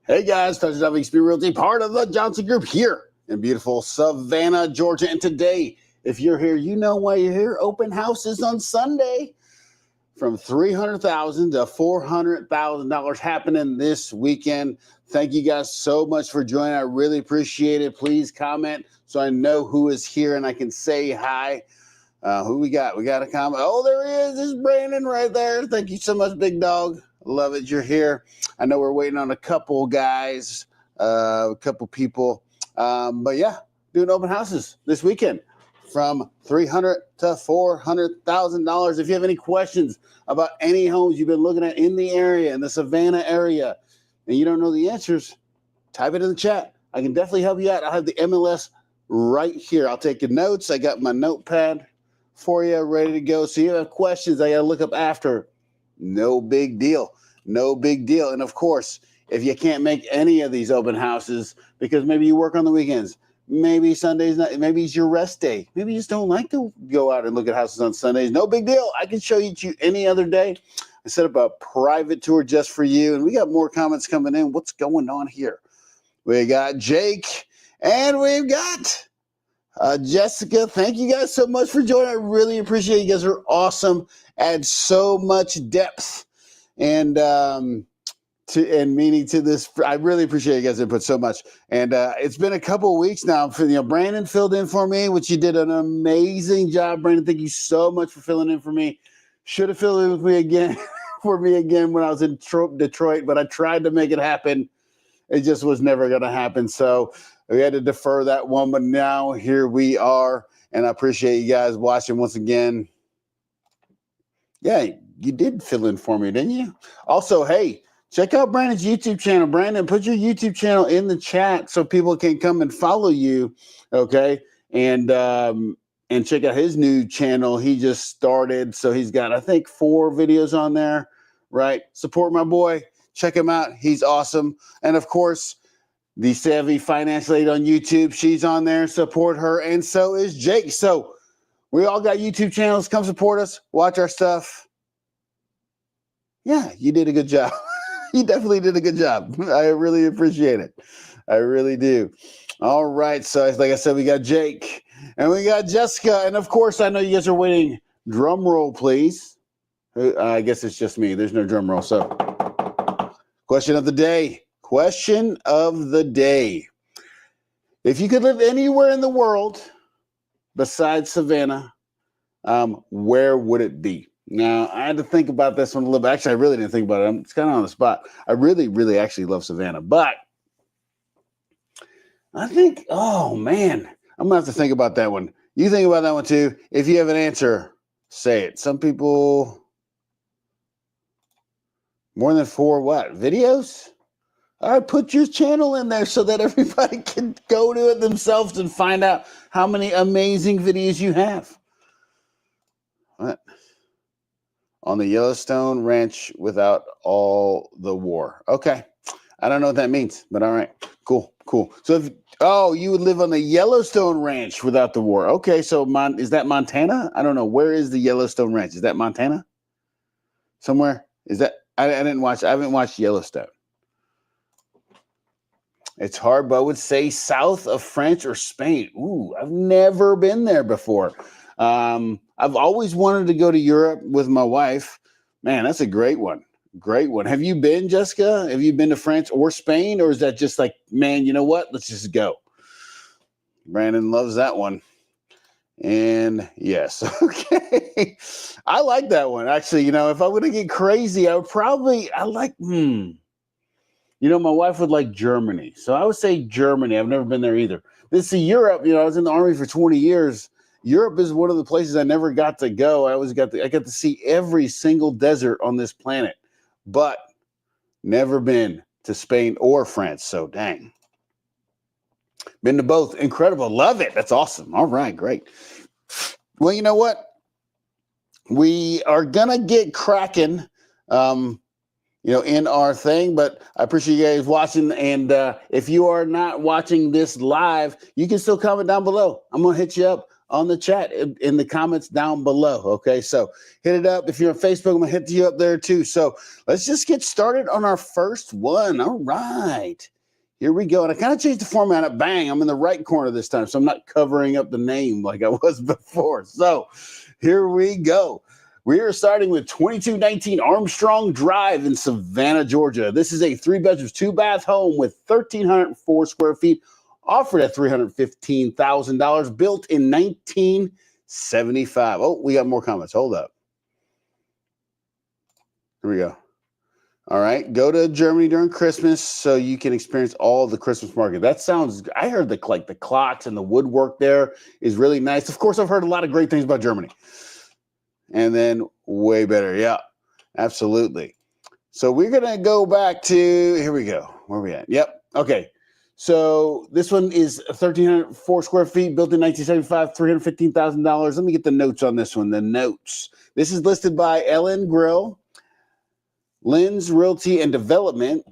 Hey guys, Touchdown XP Realty, part of the Johnson Group here in beautiful Savannah, Georgia. And today, if you're here, you know why you're here. Open houses on Sunday from $300,000 to $400,000 happening this weekend. Thank you guys so much for joining. I really appreciate it. Please comment so I know who is here and I can say hi. Who we got? We got a comment. Oh, there he is. There's Brandon right there. Thank you so much, big dog. Love it you're here. I know we're waiting on a couple guys, a couple people. But yeah, doing open houses this weekend from $300,000 to $400,000. If you have any questions about any homes you've been looking at in the area, in the Savannah area, and you don't know the answers, type it in the chat. I can definitely help you out. I'll have the MLS right here. I'll take your notes. I got my notepad for you ready to go. So you have questions I got to look up after. No big deal. No big deal. And of course, if you can't make any of these open houses because maybe you work on the weekends, maybe Sundays, maybe it's your rest day. Maybe you just don't like to go out and look at houses on Sundays. No big deal. I can show you to any other day. I set up a private tour just for you. And we got more comments coming in. What's going on here? We got Jake and we've got Jessica. Thank you guys so much for joining. I really appreciate it. You guys are awesome. Add so much depth and meaning to this. I really appreciate you guys input so much. And it's been a couple of weeks now. Brandon filled in for me, which you did an amazing job. Brandon, thank you so much for filling in for me. Should have filled in with me again when I was in Detroit, but I tried to make it happen. It just was never going to happen. So we had to defer that one, but now here we are, and I appreciate you guys watching once again. Yeah, you did fill in for me, didn't you? Also, hey, check out Brandon's YouTube channel. Brandon, put your YouTube channel in the chat so people can come and follow you, okay? And check out his new channel. He just started, so he's got, I think, 4 videos on there, right? Support my boy. Check him out. He's awesome. And, of course, the Savvy Finance Lady on YouTube, she's on there. Support her, and so is Jake. So we all got YouTube channels. Come support us. Watch our stuff. Yeah, you did a good job. You definitely did a good job. I really appreciate it. I really do. All right. So like I said, we got Jake and we got Jessica. And, of course, I know you guys are waiting. Drum roll, please. I guess it's just me. There's no drum roll. So question of the day. Question of the day. If you could live anywhere in the world besides Savannah, where would it be? Now, I had to think about this one a little bit. Actually, I really didn't think about it. It's kind of on the spot. I really, really actually love Savannah. But I think, oh, man, I'm going to have to think about that one. You think about that one, too. If you have an answer, say it. Some people, more than 4 what? Videos? All right, put your channel in there so that everybody can go to it themselves and find out how many amazing videos you have. What? On the Yellowstone Ranch without all the war. Okay. I don't know what that means, but all right. Cool. So, you would live on the Yellowstone Ranch without the war. Okay, so is that Montana? I don't know. Where is the Yellowstone Ranch? Is that Montana? Somewhere? Is that? I haven't watched Yellowstone. It's hard, but I would say south of France or Spain. Ooh, I've never been there before. I've always wanted to go to Europe with my wife. Man, that's a great one. Great one. Have you been, Jessica? Have you been to France or Spain? Or is that just like, man, you know what? Let's just go. Brandon loves that one. And yes, okay. I like that one. Actually, if I were to get crazy, my wife would like Germany. So I would say Germany. I've never been there either. Europe, I was in the Army for 20 years. Europe is one of the places I never got to go. I got to see every single desert on this planet, but never been to Spain or France. So dang. Been to both. Incredible. Love it. That's awesome. All right, great. Well, you know what? We are going to get cracking, in our thing, but I appreciate you guys watching. And if you are not watching this live, you can still comment down below. I'm going to hit you up on the chat in the comments down below. Okay, so hit it up. If you're on Facebook, I'm going to hit you up there too. So let's just get started on our first one. All right. Here we go. And I kind of changed the format up. Bang, I'm in the right corner this time, so I'm not covering up the name like I was before. So here we go. We are starting with 2219 Armstrong Drive in Savannah, Georgia. This is a 3-bedroom, 2-bath home with 1,304 square feet, offered at $315,000, built in 1975. Oh, we got more comments. Hold up. Here we go. All right, go to Germany during Christmas so you can experience all the Christmas market. That sounds, I heard the clocks and the woodwork there is really nice. Of course, I've heard a lot of great things about Germany. And then way better. Yeah, absolutely. So we're going to go back to, here we go. Where are we at? Yep. Okay. So this one is 1,304 square feet, built in 1975, $315,000. Let me get the notes on this one. The notes. This is listed by Ellen Grill, Lynn's Realty and Development.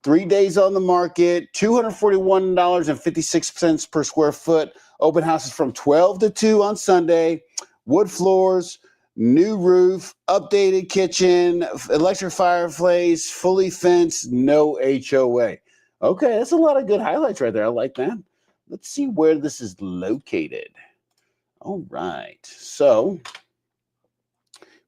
3 days on the market, $241.56 per square foot. Open houses from 12 to 2 on Sunday. Wood floors, new roof, updated kitchen, electric fireplace, fully fenced, no HOA. Okay, that's a lot of good highlights right there. I like that. Let's see where this is located. All right. So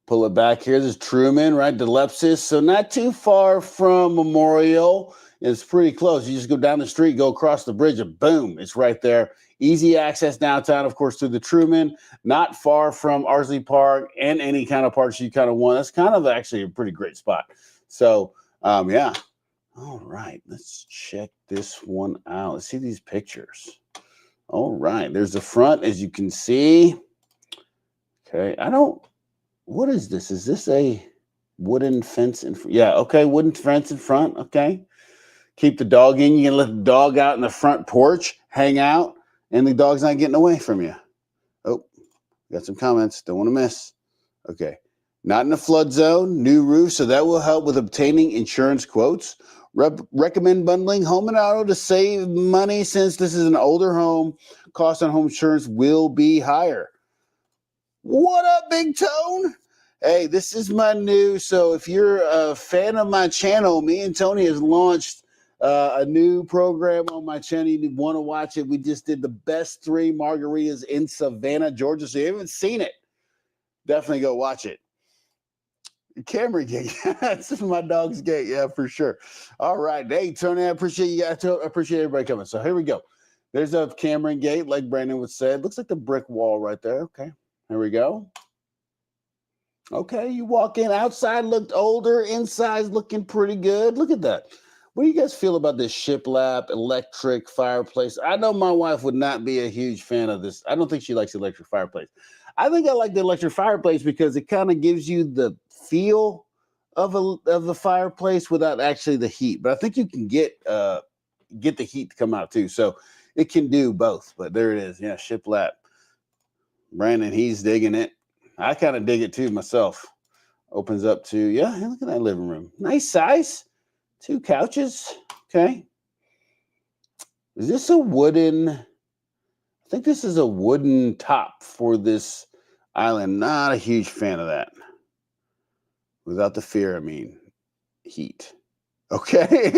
pull it back here. This is Truman, right? Delepsis. So not too far from Memorial. It's pretty close. You just go down the street, go across the bridge, and boom, it's right there. Easy access downtown, of course, through the Truman. Not far from Ardsley Park and any kind of parks you kind of want. That's kind of actually a pretty great spot. So, yeah. All right, let's check this one out. Let's see these pictures. All right, there's the front, as you can see. Okay, what is this? Is this a wooden fence in front? Yeah, okay, wooden fence in front. Okay. Keep the dog in. You can let the dog out in the front porch, hang out, and the dog's not getting away from you. Oh, got some comments. Don't want to miss. Okay. Not in a flood zone. New roof, so that will help with obtaining insurance quotes. Recommend bundling home and auto to save money since this is an older home. Cost on home insurance will be higher. What up, Big Tone? Hey, this is my new. So if you're a fan of my channel, me and Tony has launched a new program on my channel. You want to watch it. We just did the best 3 margaritas in Savannah, Georgia. So if you haven't seen it, definitely go watch it. Cameron gate. That's my dog's gate. Yeah, for sure. All right. Hey, Tony, I appreciate you guys. I appreciate everybody coming. So here we go. There's a Cameron gate, like Brandon would say. It looks like the brick wall right there. Okay. Here we go. Okay, you walk in. Outside looked older. Inside's looking pretty good. Look at that. What do you guys feel about this shiplap electric fireplace? I know my wife would not be a huge fan of this. I don't think she likes the electric fireplace. I think I like the electric fireplace because it kind of gives you the feel of the fireplace without actually the heat. But I think you can get the heat to come out too. So it can do both. But there it is. Yeah, shiplap. Brandon, he's digging it. I kind of dig it too myself. Opens up to, yeah, look at that living room. Nice size. 2 couches. Okay. Is this a wooden? I think this is a wooden top for this island. Not a huge fan of that. Without the fear, I mean, heat. Okay.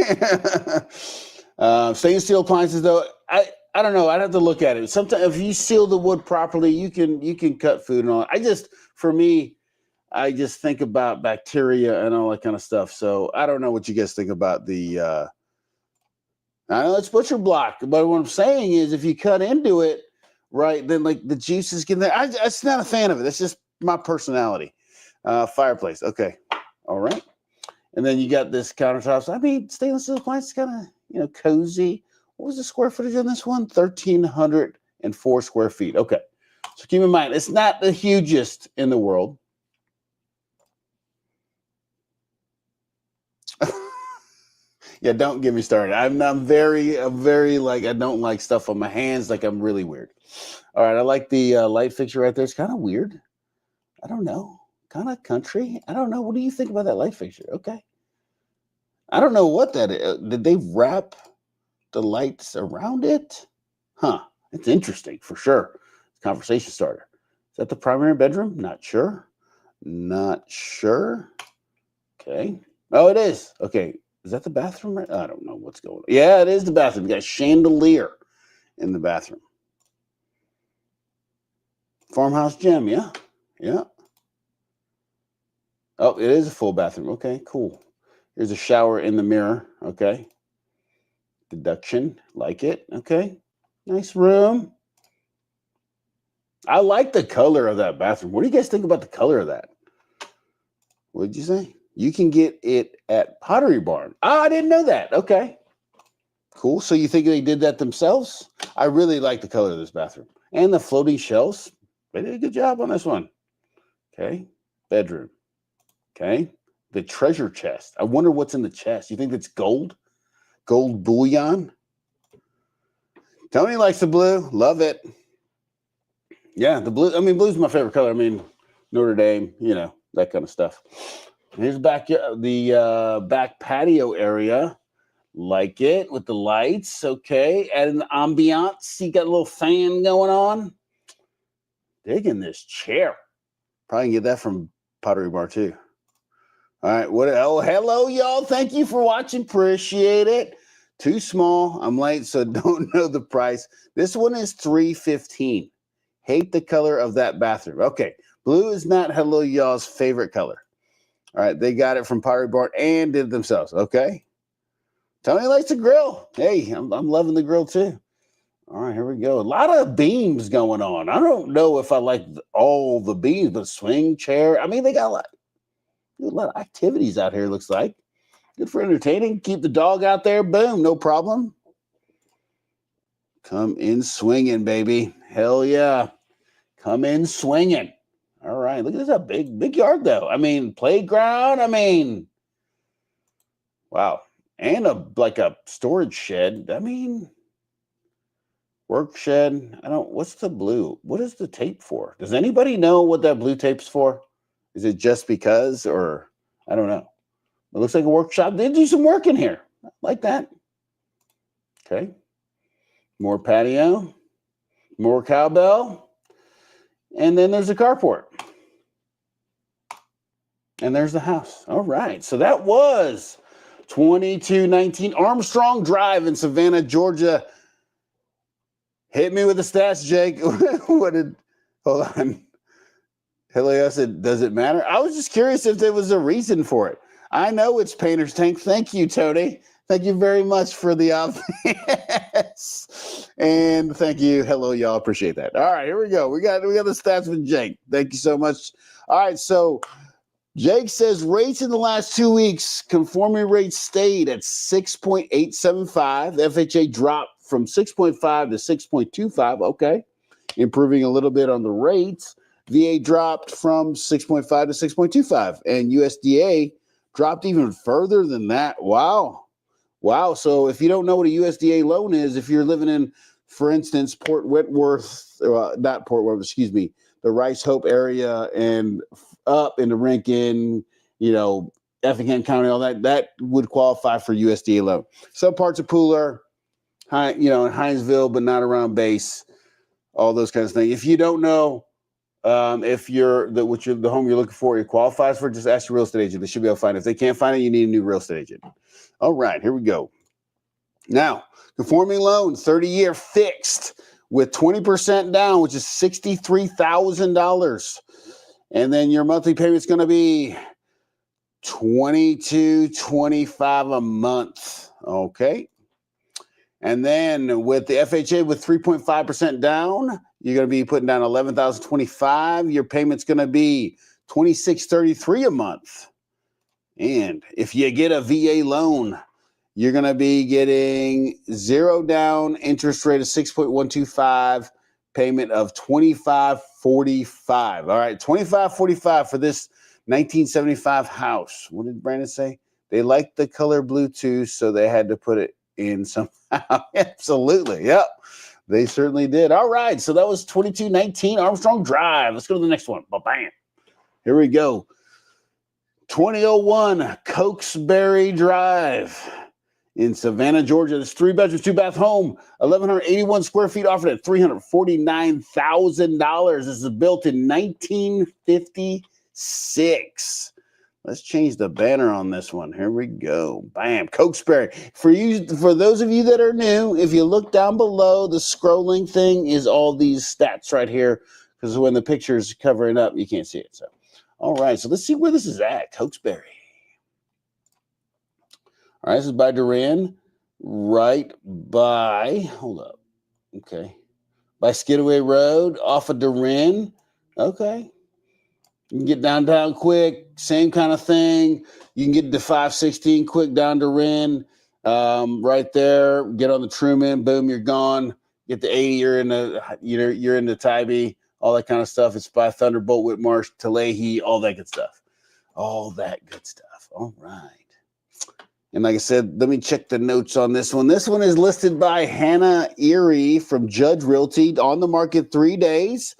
Stainless steel appliances, though, I don't know. I'd have to look at it. Sometimes if you seal the wood properly, you can cut food and all. For me, I just think about bacteria and all that kind of stuff. So I don't know what you guys think about the. I know it's butcher block, but what I'm saying is, if you cut into it, right, then like the juices get there. I'm not a fan of it. That's just my personality. Fireplace, okay, all right. And then you got this countertops. I mean, stainless steel appliance is kind of cozy. What was the square footage on this one? 1,304 square feet. Okay. So keep in mind, it's not the hugest in the world. Yeah, don't get me started. I'm very like, I don't like stuff on my hands. Like, I'm really weird. All right. I like the light fixture right there. It's kind of weird. I don't know. Kind of country. I don't know. What do you think about that light fixture? Okay. I don't know what that is. Did they wrap the lights around it? Huh. It's interesting for sure. Conversation starter. Is that the primary bedroom? Not sure. Not sure. Okay. Oh, it is. Okay. Is that the bathroom? I don't know what's going on. Yeah, it is the bathroom. You got a chandelier in the bathroom. Farmhouse gym. Yeah. Yeah. Oh, it is a full bathroom. Okay, cool. Here's a shower in the mirror. Okay. Deduction. Like it. Okay. Nice room. I like the color of that bathroom. What do you guys think about the color of that? What did you say? You can get it at Pottery Barn. Oh, I didn't know that. Okay. Cool. So you think they did that themselves? I really like the color of this bathroom. And the floating shelves. They did a good job on this one. Okay. Bedroom. Okay. The treasure chest. I wonder what's in the chest. You think it's gold? Gold bullion? Tony likes the blue. Love it. Yeah, the blue. I mean, blue's my favorite color. I mean, Notre Dame, that kind of stuff. Here's the back patio area. Like it with the lights. Okay. Adding the ambiance. You got a little fan going on. Digging this chair. Probably can get that from Pottery Bar too. All right. Oh, hello, y'all. Thank you for watching. Appreciate it. Too small. I'm late, so don't know the price. This one is $315. Hate the color of that bathroom. Okay. Blue is not hello, y'all's favorite color. All right. They got it from Pottery Bar and did it themselves. Okay. Tony likes the grill. Hey, I'm loving the grill too. All right, here we go. A lot of beams going on. I don't know if I like all the beams, but swing chair. I mean, they got a lot of activities out here, looks like. Good for entertaining. Keep the dog out there. Boom, no problem. Come in swinging, baby. Hell yeah. Come in swinging. All right, look at this. A big yard, though. I mean, playground. I mean, wow. And a storage shed. I mean, work shed. What's the blue? What is the tape for? Does anybody know what that blue tape's for? Is it just because, or I don't know. It looks like a workshop. They do some work in here. I like that. Okay. More patio. More cowbell. And then there's a carport. And there's the house. All right. So that was 2219 Armstrong Drive in Savannah, Georgia. Hit me with the stats, Jake. Hold on. Hello, I said, does it matter? I was just curious if there was a reason for it. I know it's Painter's Tank. Thank you, Tony. Thank you very much for the obvious. And thank you. Hello, y'all. Appreciate that. All right, here we go. We got the stats with Jake. Thank you so much. All right, so Jake says rates in the last 2 weeks, conforming rates stayed at 6.875. The FHA dropped from 6.5 to 6.25. Okay. Improving a little bit on the rates. VA dropped from 6.5 to 6.25. And USDA dropped even further than that. Wow. So if you don't know what a USDA loan is, if you're living in, for instance, Port Whitworth, not Port Whitworth, excuse me, the Rice Hope area and up into Rankin, Effingham County, all that would qualify for USDA loan. Some parts of Pooler, in Hinesville, but not around base, all those kinds of things. If you don't know, if the home you're looking for, it qualifies for, just ask your real estate agent. They should be able to find it. If they can't find it, you need a new real estate agent. All right, here we go. Now, conforming loan, 30-year fixed with 20% down, which is $63,000. And then your monthly payment is going to be $22.25 a month. Okay. And then with the FHA with 3.5% down, you're going to be putting down $11,025. Your payment's going to be $26.33 a month. And if you get a VA loan, you're going to be getting zero down, interest rate of 6.125, payment of $25.45. All right, $25.45 for this 1975 house. What did Brandon say? They liked the color blue too, so they had to put it in somehow. Absolutely. Yep. They certainly did. All right. So that was 2219 Armstrong Drive. Let's go to the next one. Bam. Here we go. 2001 Cokesbury Drive in Savannah, Georgia. This 3-bedroom, 2-bath home, 1,181 square feet, offered at $349,000. This is built in 1956. Let's change the banner on this one. Here we go. Bam. Cokesbury. For those of you that are new, if you look down below, the scrolling thing is all these stats right here, because when the picture is covering up, you can't see it. So, all right. So let's see where this is at. Cokesbury. All right. This is by Duran. Right by, hold up. Okay. By Skidaway Road, off of Duran. Okay. You can get downtown quick, same kind of thing. You can get to 516 quick down to Ren, right there. Get on the Truman, boom, you're gone. Get the 80, you're in the Tybee, all that kind of stuff. It's by Thunderbolt, Whitmarsh, Tulahi, all that good stuff. All that good stuff. All right. And like I said, let me check the notes on this one. This one is listed by Hannah Erie from Judge Realty, on the market 3 days.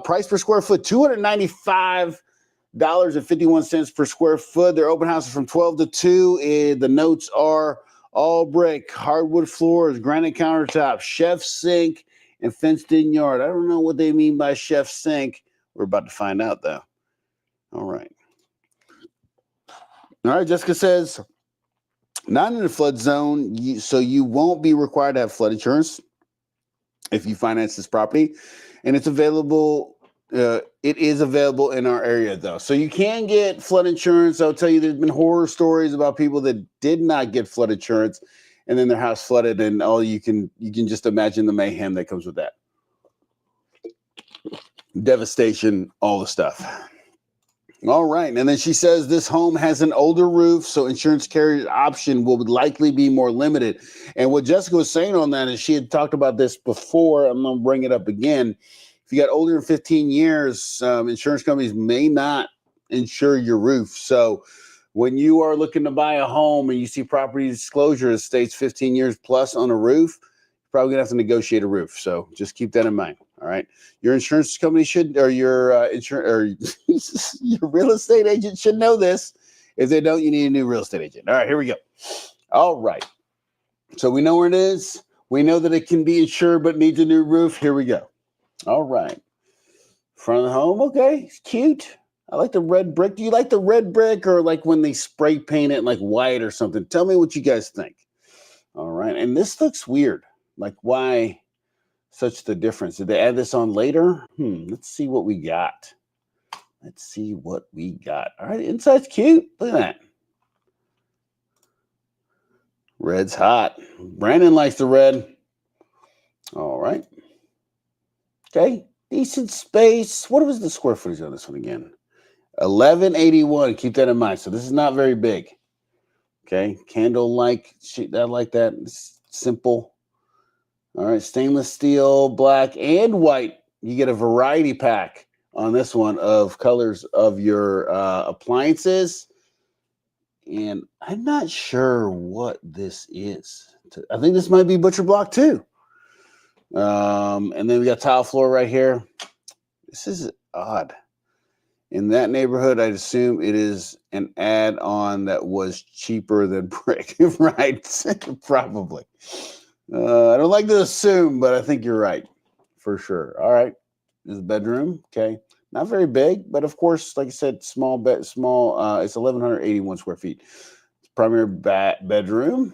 Price per square foot, $295.51 per square foot. Their open house is from 12 to 2. The notes are all brick, hardwood floors, granite countertops, chef sink, and fenced-in yard. I don't know what they mean by chef sink. We're about to find out, though. All right. All right, Jessica says, not in the flood zone, so you won't be required to have flood insurance if you finance this property. And it's available. It is available in our area, though. So you can get flood insurance. I'll tell you, there's been horror stories about people that did not get flood insurance, and then their house flooded, and you can just imagine the mayhem that comes with that. Devastation, all the stuff. All right. And then she says this home has an older roof, so insurance carrier option will likely be more limited. And what Jessica was saying on that is she had talked about this before. I'm going to bring it up again. If you got older than 15 years, insurance companies may not insure your roof. So when you are looking to buy a home and you see property disclosure that states 15 years plus on a roof, you're probably going to have to negotiate a roof. So just keep that in mind. All right. Your insurance company should, or your your real estate agent should know this. If they don't, you need a new real estate agent. All right, here we go. All right. So we know where it is. We know that it can be insured, but needs a new roof. Here we go. All right. Front of the home. Okay. It's cute. I like the red brick. Do you like the red brick, or like when they spray paint it like white or something? Tell me what you guys think. All right. And this looks weird. Like, why such the difference? Did they add this on later? Let's see what we got. Let's see what we got. All right, inside's cute. Look at that. Red's hot. Brandon likes the red. All right. Okay, decent space. What was the square footage on this one again? 1181. Keep that in mind. So this is not very big. Okay, candle-like. I like that. It's simple. All right, stainless steel, black, and white. You get a variety pack on this one of colors of your appliances. And I'm not sure what this is. I think this might be butcher block too. And then we got tile floor right here. This is odd. In that neighborhood, I'd assume it is an add-on that was cheaper than brick, right? Probably. I don't like to assume, but I think you're right for sure. All right. This is a bedroom. Okay. Not very big, but of course, like I said, small bed, it's 1,181 square feet. It's primary bedroom.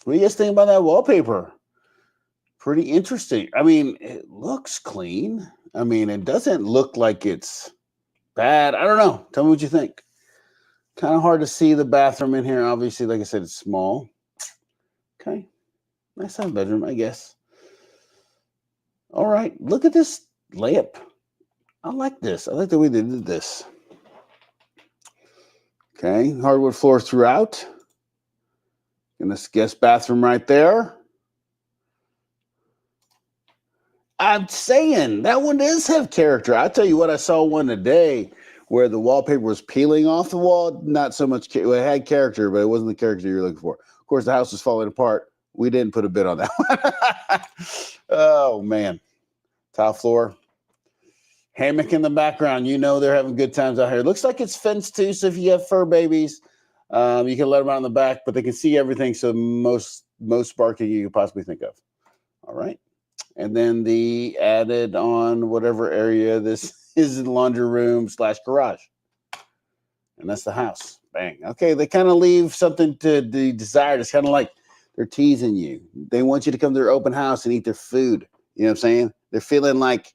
What do you guys think about that wallpaper? Pretty interesting. I mean, it looks clean. I mean, it doesn't look like it's bad. I don't know. Tell me what you think. Kind of hard to see the bathroom in here. Obviously, like I said, it's small. Okay. Nice size bedroom, I guess. All right. Look at this lamp. I like this. I like the way they did this. Okay. Hardwood floors throughout. And this guest bathroom right there. I'm saying that one does have character. I'll tell you what, I saw one today where the wallpaper was peeling off the wall. Not so much, it had character, but it wasn't the character you're looking for. Of course, the house was falling apart. We didn't put a bid on that one. Oh, man. Tile floor. Hammock in the background. You know they're having good times out here. Looks like it's fenced too, so if you have fur babies, You can let them out in the back, but they can see everything. So most parking you could possibly think of. All right. And then the added on whatever area this is, laundry room / garage. And that's the house. Bang. Okay, they kind of leave something to the desired. It's kind of like they're teasing you. They want you to come to their open house and eat their food. You know what I'm saying? They're feeling like,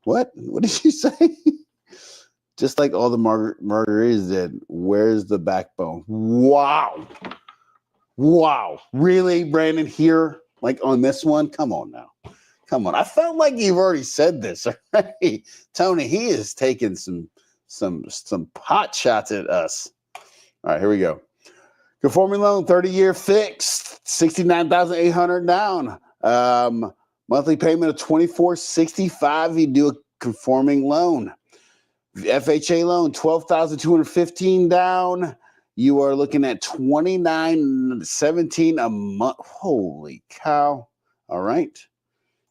what? What did you say? Just like all the margaritas did. Where's the backbone? Wow. Wow. Really, Brandon, here? Like on this one? Come on now. Come on. I felt like you've already said this. Right? Tony, he is taking some pot shots at us. All right, here we go. Conforming loan, 30-year fixed, $69,800 down. Monthly payment of $24.65. You do a conforming loan. FHA loan, $12,215 down. You are looking at $29.17 a month. Holy cow! All right,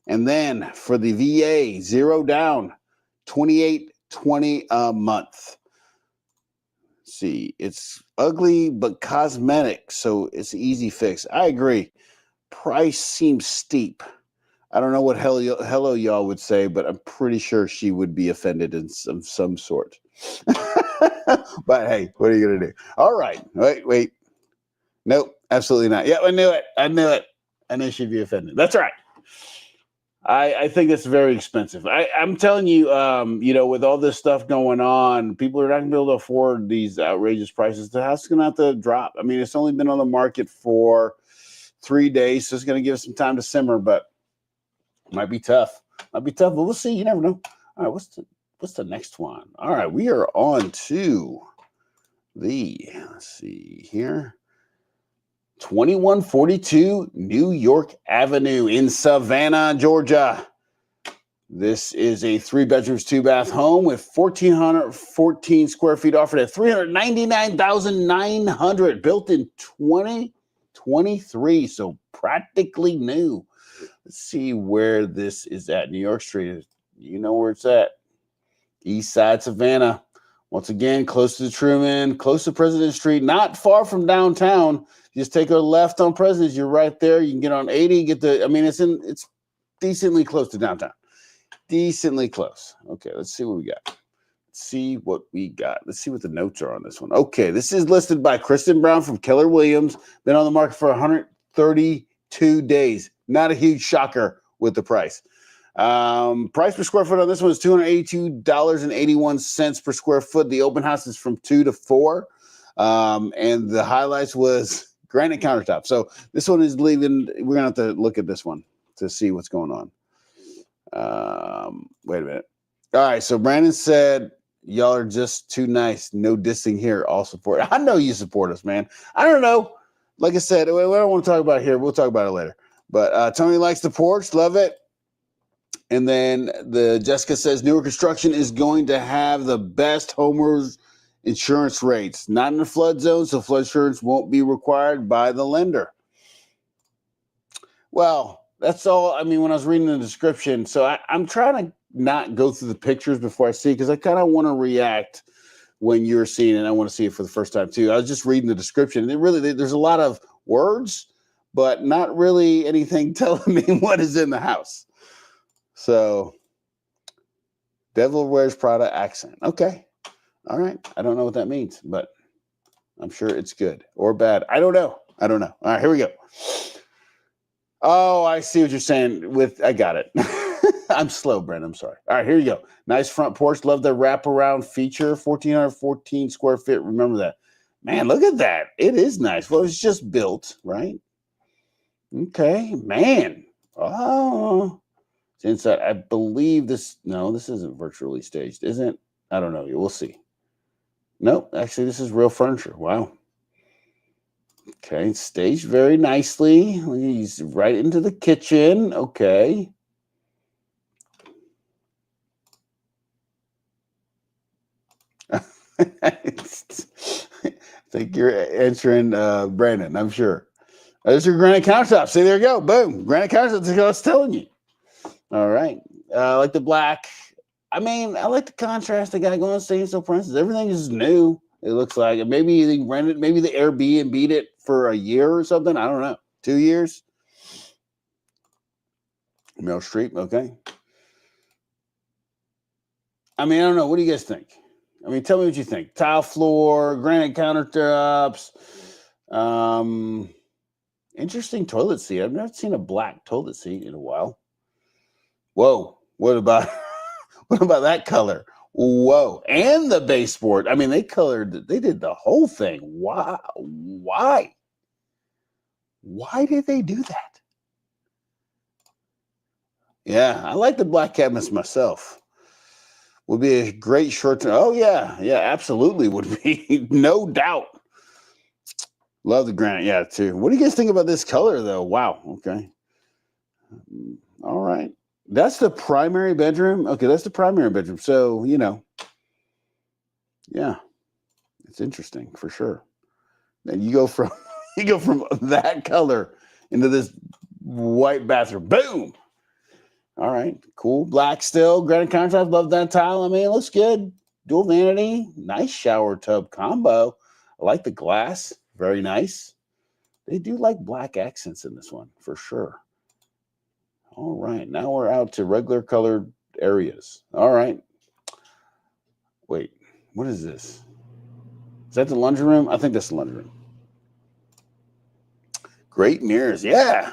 and then for the VA, 0 down, $28.20 a month. See, it's ugly but cosmetic, so it's an easy fix. I agree. Price seems steep. I don't know what hello y'all would say, but I'm pretty sure she would be offended in some sort. But hey, what are you gonna do? All right, wait. Nope, absolutely not. Yeah, I knew it. I knew she'd be offended. That's right. I think it's very expensive. I'm telling you, with all this stuff going on, people are not going to be able to afford these outrageous prices. The house is going to have to drop. I mean, it's only been on the market for 3 days, so it's going to give us some time to simmer, but it might be tough. But we'll see. You never know. All right, what's the next one? All right, we are on to let's see here. 2142 New York Avenue in Savannah, Georgia. This is a 3 bedrooms, 2 bath home with 1,414 square feet, offered at $399,900, built in 2023, so practically new. Let's see where this is at. New York Street. You know where it's at. East Side Savannah. Once again, close to Truman, close to President Street, not far from downtown. Just take a left on President's. You're right there. You can get on 80. It's decently close to downtown. Decently close. Okay, let's see what we got. Let's see what the notes are on this one. Okay, this is listed by Kristen Brown from Keller Williams. Been on the market for 132 days. Not a huge shocker with the price. Price per square foot on this one is $282.81 per square foot. The open house is from 2 to 4. And the highlights was granite countertop. So this one is leaving. We're going to have to look at this one to see what's going on. Wait a minute. All right. So Brandon said, y'all are just too nice. No dissing here. All support. I know you support us, man. I don't know. Like I said, we don't want to talk about it here. We'll talk about it later. But Tony likes the porch. Love it. And then Jessica says newer construction is going to have the best homeowners insurance rates, not in the flood zone, so flood insurance won't be required by the lender. Well, that's all. I mean, when I was reading the description, so I'm trying to not go through the pictures before I see, because I kind of want to react when you're seeing it. I want to see it for the first time too. I was just reading the description, and there's a lot of words, but not really anything telling me what is in the house. So, Devil Wears Prada accent. Okay. All right. I don't know what that means, but I'm sure it's good or bad. I don't know. All right, here we go. Oh, I see what you're saying. I got it. I'm slow, Brent. I'm sorry. All right, here you go. Nice front porch. Love the wraparound feature. 1,414 square feet. Remember that. Man, look at that. It is nice. Well, it's just built, right? Okay, man. Oh, it's inside. I believe this. No, this isn't virtually staged, isn't it? I don't know. We'll see. Nope. Actually, this is real furniture. Wow. Okay, staged very nicely. He's right into the kitchen. Okay. I think you're answering Brandon, I'm sure. There's your granite countertop. See, there you go. Boom. Granite countertop. That's what I was telling you. All right. I like the black. I mean, I like the contrast. The guy going stainless steel princess. Everything is new. It looks like maybe they rented, maybe the Airbnb'd it for a year or something. I don't know. 2 years. Meryl Streep. Okay. I mean, I don't know. What do you guys think? I mean, tell me what you think. Tile floor, granite countertops. Interesting toilet seat. I've never seen a black toilet seat in a while. Whoa. What about that color? Whoa. And the baseboard. I mean, they did the whole thing. Wow. Why? Why did they do that? Yeah, I like the black cabinets myself. Would be a great short term. Oh, yeah. Yeah, absolutely would be. No doubt. Love the granite. Yeah, too. What do you guys think about this color, though? Wow. Okay. All right. That's the primary bedroom. Okay, that's the primary bedroom. So, yeah, it's interesting for sure. And you go from that color into this white bathroom. Boom. All right, cool. Black still. Granite countertop. Love that tile. I mean, it looks good. Dual vanity. Nice shower tub combo. I like the glass. Very nice. They do like black accents in this one for sure. All right, now we're out to regular colored areas. All right. Wait, what is this? Is that the laundry room? I think that's the laundry room. Great mirrors. Yeah,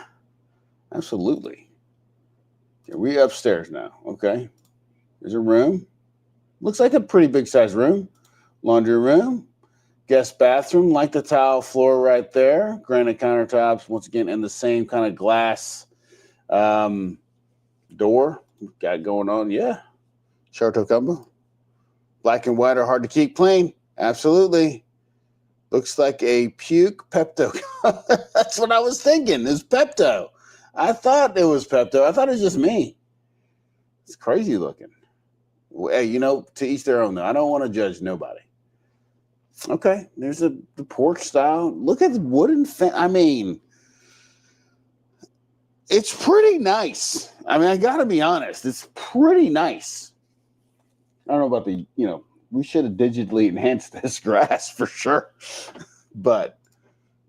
absolutely. Okay, we're upstairs now. Okay. There's a room. Looks like a pretty big size room. Laundry room. Guest bathroom. Like the tile floor right there. Granite countertops. Once again, in the same kind of glass door. Got going on. Yeah. Shower combo. Black and white are hard to keep plain. Absolutely. Looks like a puke Pepto. That's what I was thinking. It's Pepto. I thought it was Pepto. I thought it was just me. It's crazy looking. Hey, to each their own, though. I don't want to judge nobody. Okay. There's the porch style. Look at the wooden fence. I mean, it's pretty nice. I mean, I got to be honest. It's pretty nice. I don't know about we should have digitally enhanced this grass for sure. But,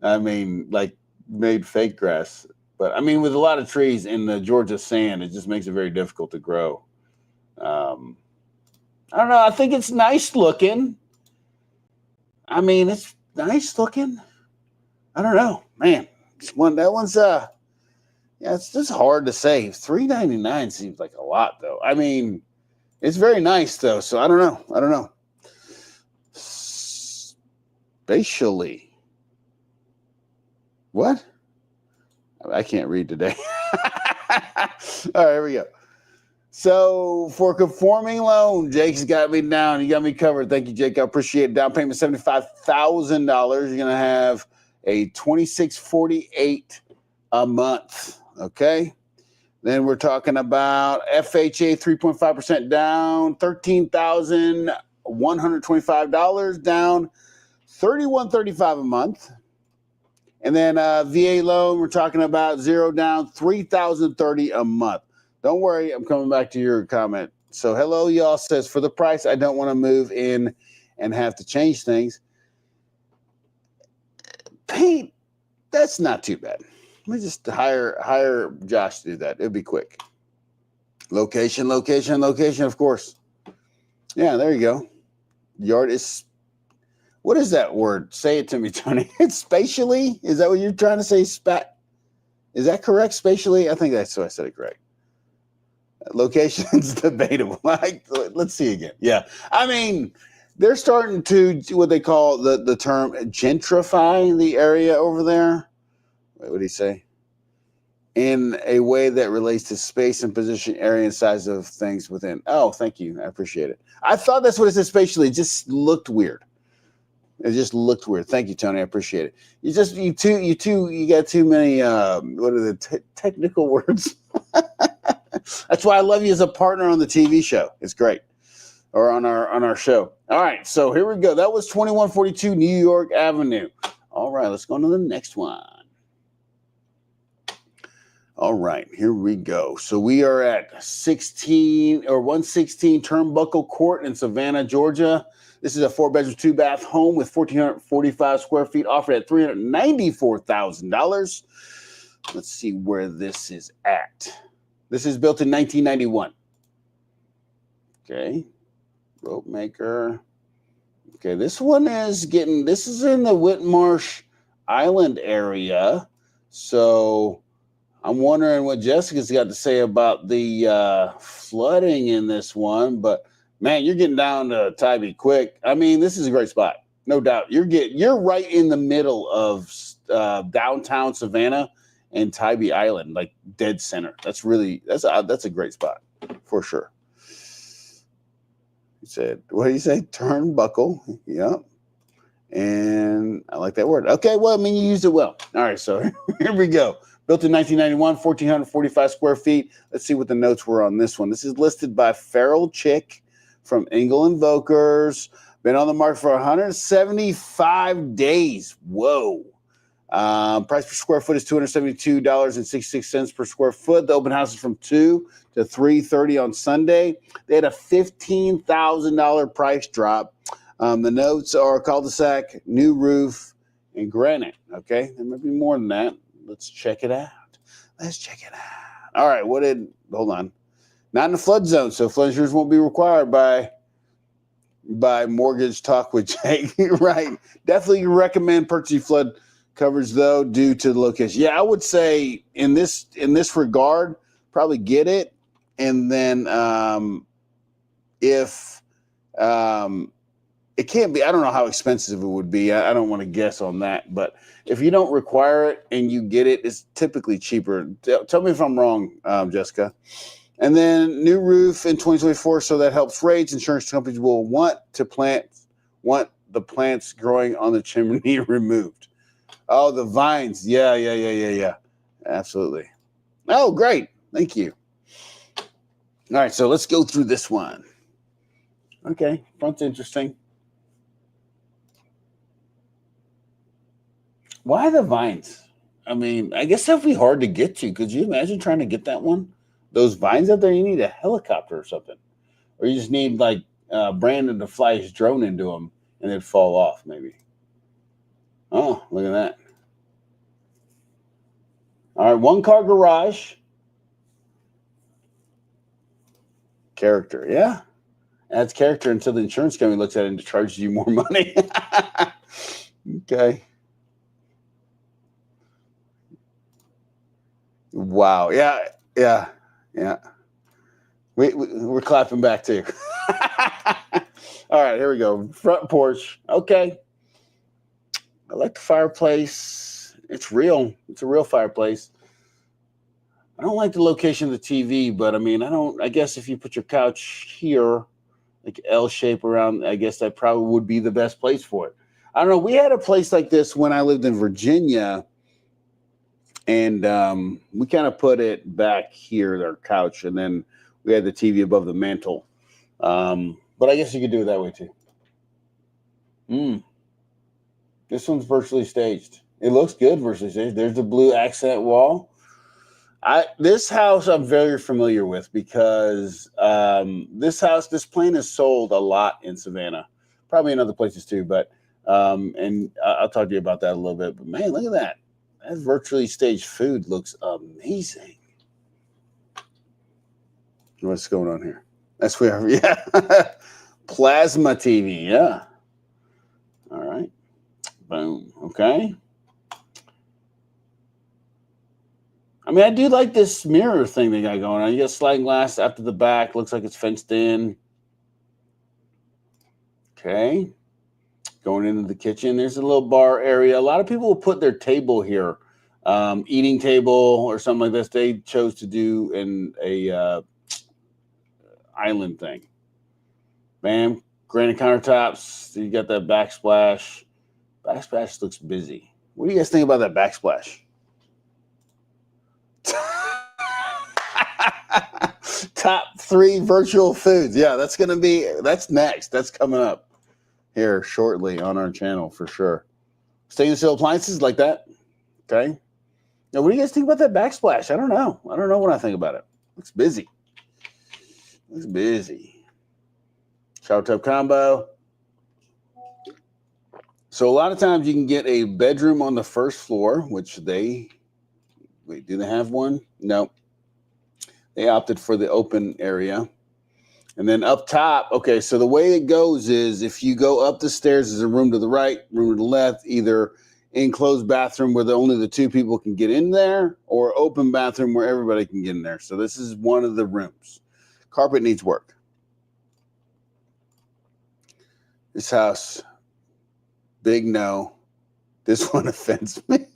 I mean, like made fake grass. But, I mean, with a lot of trees in the Georgia sand, it just makes it very difficult to grow. I don't know. I think it's nice looking. I mean, it's nice looking. I don't know. Man, that one's, it's just hard to say. $3.99 seems like a lot, though. I mean, it's very nice, though. So I don't know. Spatially. What? I can't read today. All right, here we go. So for conforming loan, Jake's got me down. You got me covered. Thank you, Jake. I appreciate it. Down payment $75,000. You're gonna have a $2,648 a month. Okay. Then we're talking about FHA 3.5% down, $13,125 down, $3,135 a month. And then VA loan, we're talking about 0 down, $3,030 a month. Don't worry, I'm coming back to your comment. So hello, y'all says, for the price, I don't want to move in and have to change things. Paint, that's not too bad. Let me just hire Josh to do that. It'll be quick. Location, of course. Yeah, there you go. Yard is, what is that word? Say it to me, Tony. It's spatially? Is that what you're trying to say? Is that correct, spatially? I think that's what I said it correct. Location's debatable. Let's see again. Yeah. I mean, they're starting to what they call the term gentrify the area over there. Wait, what did he say? In a way that relates to space and position, area, and size of things within. Oh, thank you. I appreciate it. I thought that's what it said spatially. It just looked weird. Thank you, Tony. I appreciate it. You got too many, what are the technical words? That's why I love you as a partner on the TV show. It's great. Or on our show. All right, so here we go. That was 2142 New York Avenue. All right, let's go on to the next one. All right, here we go. So we are at 116 Turnbuckle Court in Savannah, Georgia. This is a 4-bedroom, 2-bath home with 1,445 square feet, offered at $394,000. Let's see where this is at. This is built in 1991. Okay, rope maker. Okay, this is in the Whitmarsh Island area. So I'm wondering what Jessica's got to say about the flooding in this one. But man, you're getting down to Tybee quick. I mean, this is a great spot, no doubt. You're right in the middle of downtown Savannah and Tybee Island, like dead center. That's a great spot for sure. He said, what do you say? Turnbuckle. Yep. And I like that word. Okay, well, I mean, you used it well. All right, so here we go. Built in 1991, 1,445 square feet. Let's see what the notes were on this one. This is listed by Feral Chick from Engel and Vokers. Been on the market for 175 days. Whoa. Price per square foot is $272.66 per square foot. The open house is from 2 to 3:30 on Sunday. They had a $15,000 price drop. The notes are cul-de-sac, new roof, and granite. Okay, there might be more than that. Let's check it out. All right, hold on. Not in the flood zone, so flood insurance won't be required by Mortgage Talk with Jake. Right. Definitely recommend purchasing flood coverage though, due to the location. Yeah, I would say in this regard, probably get it. And then if it can't be, I don't know how expensive it would be. I don't want to guess on that. But if you don't require it and you get it, it's typically cheaper. Tell me if I'm wrong, Jessica. And then new roof in 2024, so that helps rates. Insurance companies will want the plants growing on the chimney removed. Oh, the vines. Yeah. Absolutely. Oh, great. Thank you. All right, so let's go through this one. Okay, front's interesting. Why the vines? I mean, I guess that'd be hard to get to. Could you imagine trying to get that one? Those vines out there, you need a helicopter or something. Or you just need like Brandon to fly his drone into them and it'd fall off maybe. Oh, look at that. All right, 1-car garage. Character, yeah. Adds character until the insurance company looks at it and charges you more money. Okay. Wow. Yeah. We're clapping back too. All right, here we go. Front porch. Okay. I like the fireplace. It's real. It's a real fireplace. I don't like the location of the TV, but I mean, I guess if you put your couch here, like L shape around, I guess that probably would be the best place for it. I don't know. We had a place like this when I lived in Virginia, and we kind of put it back here, our couch, and then we had the TV above the mantle. But I guess you could do it that way too. This one's virtually staged. It looks good virtually staged. There's the blue accent wall. This house I'm very familiar with because this plane is sold a lot in Savannah, probably in other places too. But and I'll talk to you about that a little bit. But man, look at that! That virtually staged food looks amazing. What's going on here? That's where, yeah, plasma TV, yeah. All right, boom. Okay. I mean, I do like this mirror thing they got going on. You got sliding glass after the back. Looks like it's fenced in. Okay. Going into the kitchen. There's a little bar area. A lot of people will put their table here. Eating table or something like this. They chose to do in a island thing. Bam. Granite countertops. You got that backsplash. Backsplash looks busy. What do you guys think about that backsplash? Top 3 virtual foods. Yeah, that's next. That's coming up here shortly on our channel for sure. Stainless steel appliances like that. Okay. Now, what do you guys think about that backsplash? I don't know. I don't know what I think about it. Looks busy. Looks busy. Shower tub combo. So a lot of times you can get a bedroom on the first floor, which wait, do they have one? No. They opted for the open area. And then up top, okay, so the way it goes is if you go up the stairs, there's a room to the right, room to the left, either enclosed bathroom where only the two people can get in there, or open bathroom where everybody can get in there. So this is one of the rooms. Carpet needs work. This house, big no. This one offends me.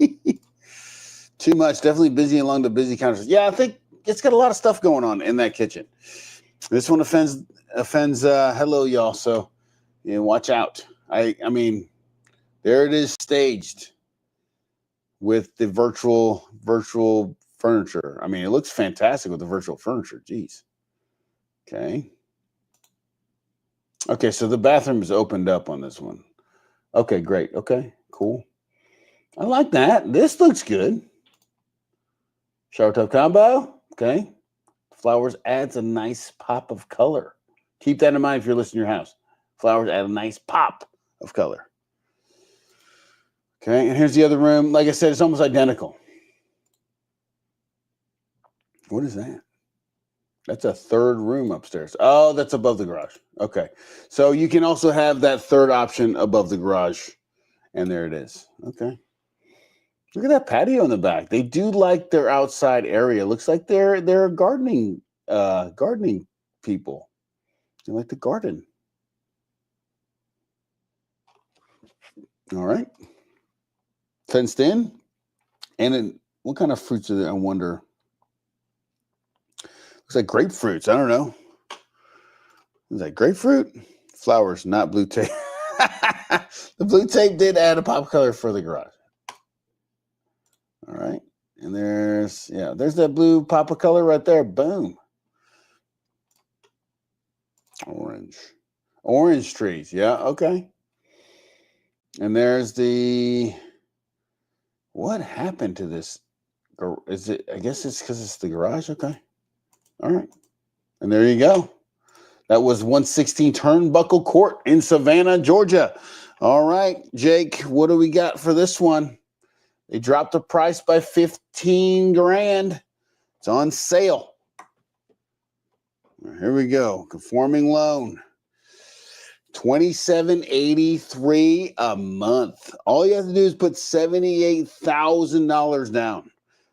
Too much, definitely busy along the busy counters. Yeah, I think it's got a lot of stuff going on in that kitchen. This one offends hello, y'all. So, watch out. I mean, there it is staged with the virtual furniture. I mean, it looks fantastic with the virtual furniture. Jeez. Okay. Okay, so the bathroom is opened up on this one. Okay, great. Okay, cool. I like that. This looks good. Shower tub combo. Okay. Flowers adds a nice pop of color. Keep that in mind if you're listing your house. Flowers add a nice pop of color. Okay, and here's the other room. Like I said, it's almost identical. What is that? That's a third room upstairs. Oh, that's above the garage. Okay, so you can also have that third option above the garage, and there it is. Okay. Look at that patio in the back. They do like their outside area. Looks like they're gardening people. They like to garden. All right. Fenced in. And then what kind of fruits are there? I wonder. Looks like grapefruits. I don't know. Is that grapefruit? Flowers, not blue tape. The blue tape did add a pop color for the garage. All right. And there's that blue pop of color right there. Boom. Orange trees. Yeah, okay. And there's what happened to this? Is it, I guess it's because it's the garage. Okay. All right. And there you go. That was 116 Turnbuckle Court in Savannah, Georgia. All right, Jake, what do we got for this one? They dropped the price by 15 grand. It's on sale. Here we go. Conforming loan. $2,783 a month. All you have to do is put $78,000 down.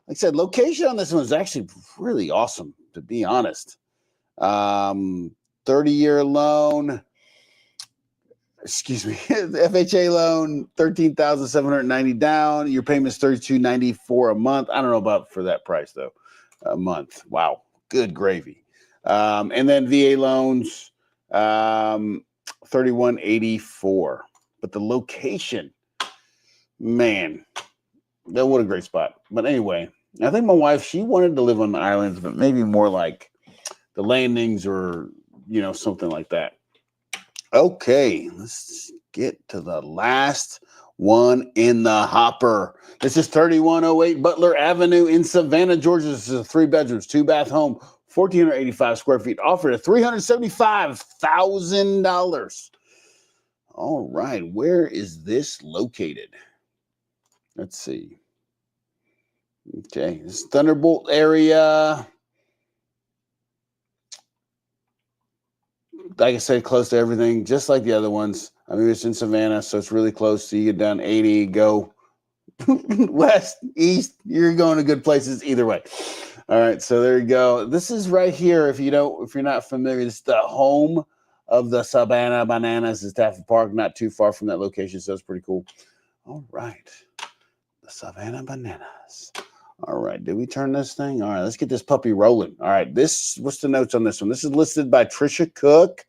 Like I said, location on this one is actually really awesome, to be honest. 30-year loan. Excuse me. The FHA loan, $13,790 down. Your payment's $32.94 a month. I don't know about for that price though. A month. Wow. Good gravy. And then VA loans, $31.84. But the location, man, what a great spot. But anyway, I think my wife, she wanted to live on the islands, but maybe more like the landings or, something like that. Okay, let's get to the last one in the hopper. This is 3108 Butler Avenue in Savannah, Georgia. This is a 3 bedrooms, 2 bath home, 1,485 square feet, offered at $375,000. All right, where is this located? Let's see. Okay, this is Thunderbolt area. Like I said, close to everything, just like the other ones. I mean, it's in Savannah, so it's really close. So you get down 80, go west, east. You're going to good places either way. All right, so there you go. This is right here. If you're not familiar, this is the home of the Savannah Bananas in Stafford Park, not too far from that location. So it's pretty cool. All right, the Savannah Bananas. All right, did we turn this thing? All right, let's get this puppy rolling. All right, what's the notes on this one? This is listed by Trisha Cook,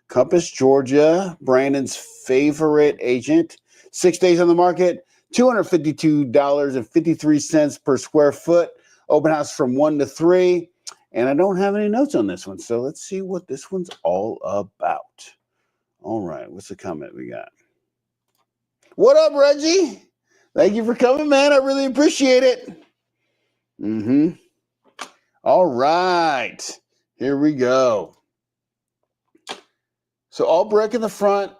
Compass, Georgia, Brandon's favorite agent. 6 days on the market, $252.53 per square foot. Open house from 1 to 3. And I don't have any notes on this one, so let's see what this one's all about. All right, what's the comment we got? What up, Reggie? Thank you for coming, man. I really appreciate it. Mm-hmm. All right. Here we go. So all brick in the front.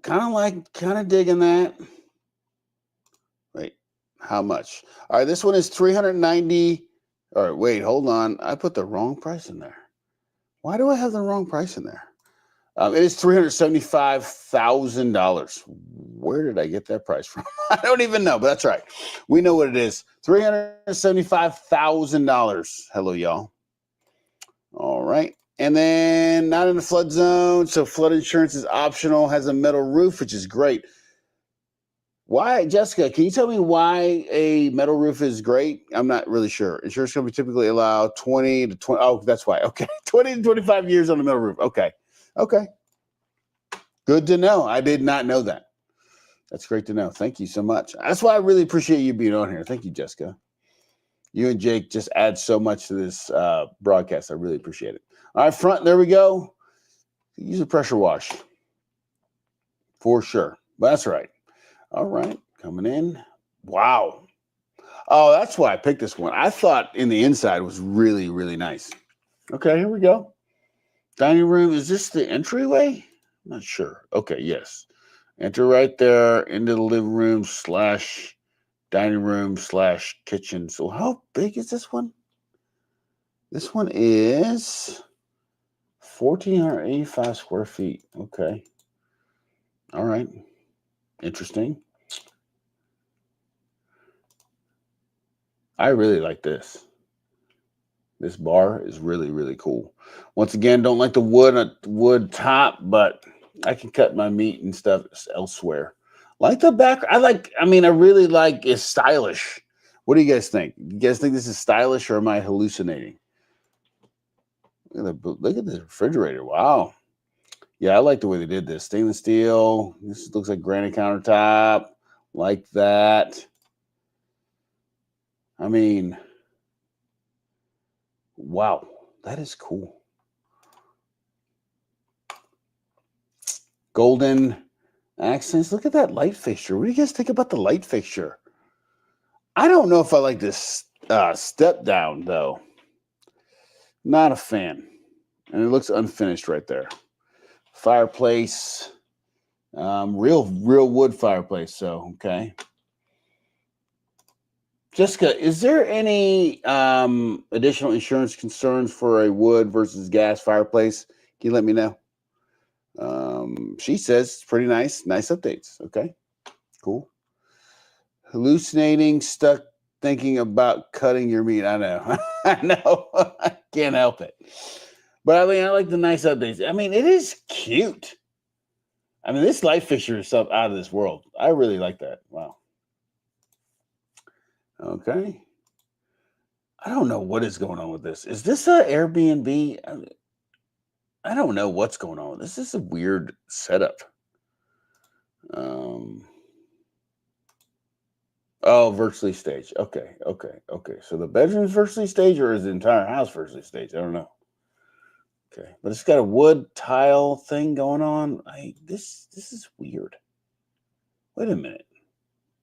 Kind of digging that. Wait, how much? All right, this one is 390. All right, wait, hold on. I put the wrong price in there. Why do I have the wrong price in there? It is $375,000. Where did I get that price from? I don't even know, but that's right. We know what it is. $375,000. Hello, y'all. All right. And then not in the flood zone. So flood insurance is optional, has a metal roof, which is great. Why, Jessica, can you tell me why a metal roof is great? I'm not really sure. Insurance companies typically allow 20 to 20. Oh, that's why. Okay. 20 to 25 years on the metal roof. Okay. Okay. Good to know. I did not know that. That's great to know. Thank you so much. That's why I really appreciate you being on here. Thank you, Jessica. You and Jake just add so much to this broadcast. I really appreciate it. All right, front, there we go. Use a pressure wash for sure. But that's right. All right, coming in. Wow. Oh, that's why I picked this one. I thought in the inside was really, really nice. Okay, here we go. Dining room. Is this the entryway? I'm not sure. Okay, yes. Enter right there into the living room / dining room / kitchen. So how big is this one? This one is 1,485 square feet. Okay. All right. Interesting. I really like this. This bar is really, really cool. Once again, don't like the wood top, but I can cut my meat and stuff elsewhere. Like the back, I really like it's stylish. What do you guys think? You guys think this is stylish or am I hallucinating? Look at this refrigerator. Wow. Yeah, I like the way they did this. Stainless steel. This looks like granite countertop. Like that. I mean, wow, that is cool. Golden accents. Look at that light fixture. What do you guys think about the light fixture? I don't know if I like this step down, though. Not a fan. And it looks unfinished right there. Fireplace. Real wood fireplace. So, okay. Jessica, is there any additional insurance concerns for a wood versus gas fireplace? Can you let me know? She says it's pretty nice. Nice updates. Okay, cool. Hallucinating, stuck thinking about cutting your meat. I know. I know. I can't help it. But I mean, I like the nice updates. I mean, it is cute. I mean, this light fixture is stuff out of this world. I really like that. Wow. Okay. I don't know what is going on with this. Is this a Airbnb? I don't know what's going on. This is a weird setup. Oh, virtually staged. Okay. So the bedroom's virtually staged, or is the entire house virtually staged? I don't know. Okay, but it's got a wood tile thing going on. This is weird. Wait a minute.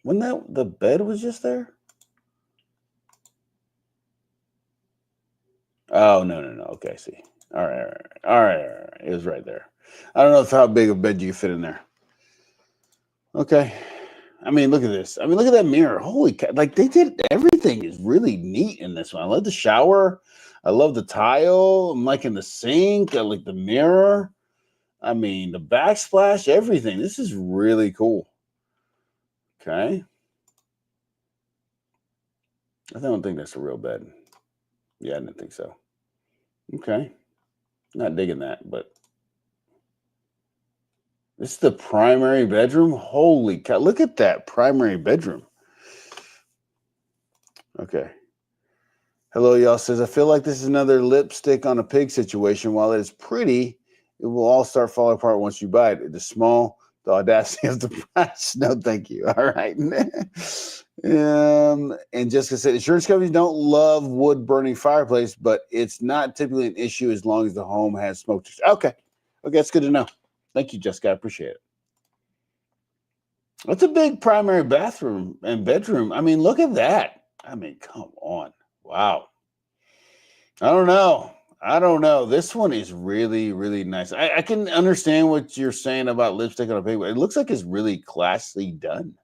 When the bed was just there? Oh no. Okay, I see. All right. It was right there. I don't know how big a bed you fit in there. Okay. I mean, look at this. I mean, look at that mirror. Holy cow. Like, they did everything is really neat in this one. I love the shower. I love the tile. I'm liking the sink. I like the mirror. I mean, the backsplash, everything. This is really cool. Okay. I don't think that's a real bed. Yeah, I didn't think so. Okay. Not digging that, but this is the primary bedroom. Holy cow. Look at that primary bedroom. Okay. Hello, y'all says, I feel like this is another lipstick on a pig situation. While it is pretty, it will all start falling apart once you buy it. It is small. The audacity of the price. No, thank you. All right. And Jessica said, insurance companies don't love wood burning fireplace, but it's not typically an issue as long as the home has smoke. Okay. That's good to know. Thank you, Jessica. I appreciate it. That's a big primary bathroom and bedroom. I mean, look at that. I mean, come on. Wow. I don't know. I don't know. This one is really, really nice. I can understand what you're saying about lipstick on a paper. It looks like it's really classily done.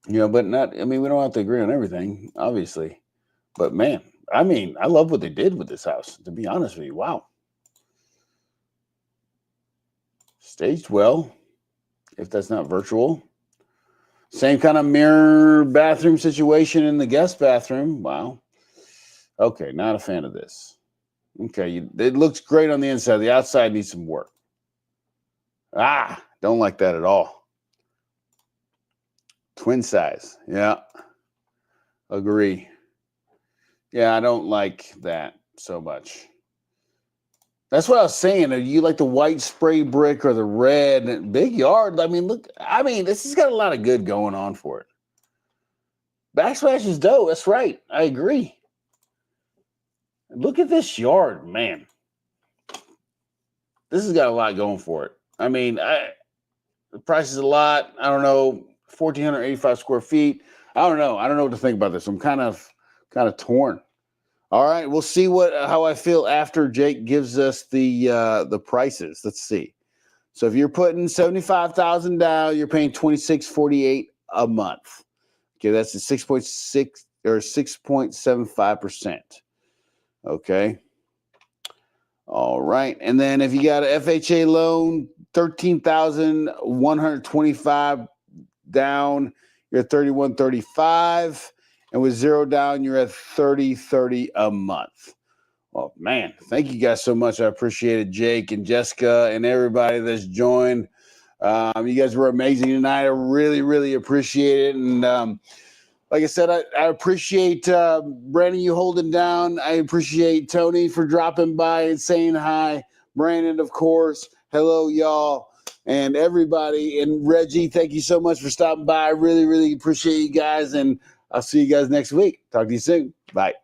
But not, I mean, we don't have to agree on everything, obviously. But man, I mean, I love what they did with this house, to be honest with you. Wow. Staged well, if that's not virtual. Same kind of mirror bathroom situation in the guest bathroom. Wow. Okay, not a fan of this. Okay, it looks great on the inside. The outside needs some work. Don't like that at all. Twin size. Yeah. Agree. Yeah, I don't like that so much. That's what I was saying. Are you like the white spray brick or the red? Big yard. I mean, look, this has got a lot of good going on for it. Backsplash is dope. That's right. I agree. Look at this yard, man. This has got a lot going for it. I mean, the price is a lot. I don't know, 1,485 square feet. I don't know. I don't know what to think about this. I'm kind of torn. All right, we'll see how I feel after Jake gives us the prices. Let's see. So if you're putting $75,000 down, you're paying $26.48 a month. Okay, that's a 6.6 or 6.75%. Okay. All right, and then if you got an FHA loan, $13,125 down, you're at $31.35. And with $0 down, you're at $30.30 a month. Well, man, thank you guys so much. I appreciate it, Jake and Jessica and everybody that's joined. You guys were amazing tonight. I really, really appreciate it. And like I said, I appreciate Brandon, you holding down. I appreciate Tony for dropping by and saying hi. Brandon, of course. Hello, y'all. And everybody. And Reggie, thank you so much for stopping by. I really, really appreciate you guys. And I'll see you guys next week. Talk to you soon. Bye.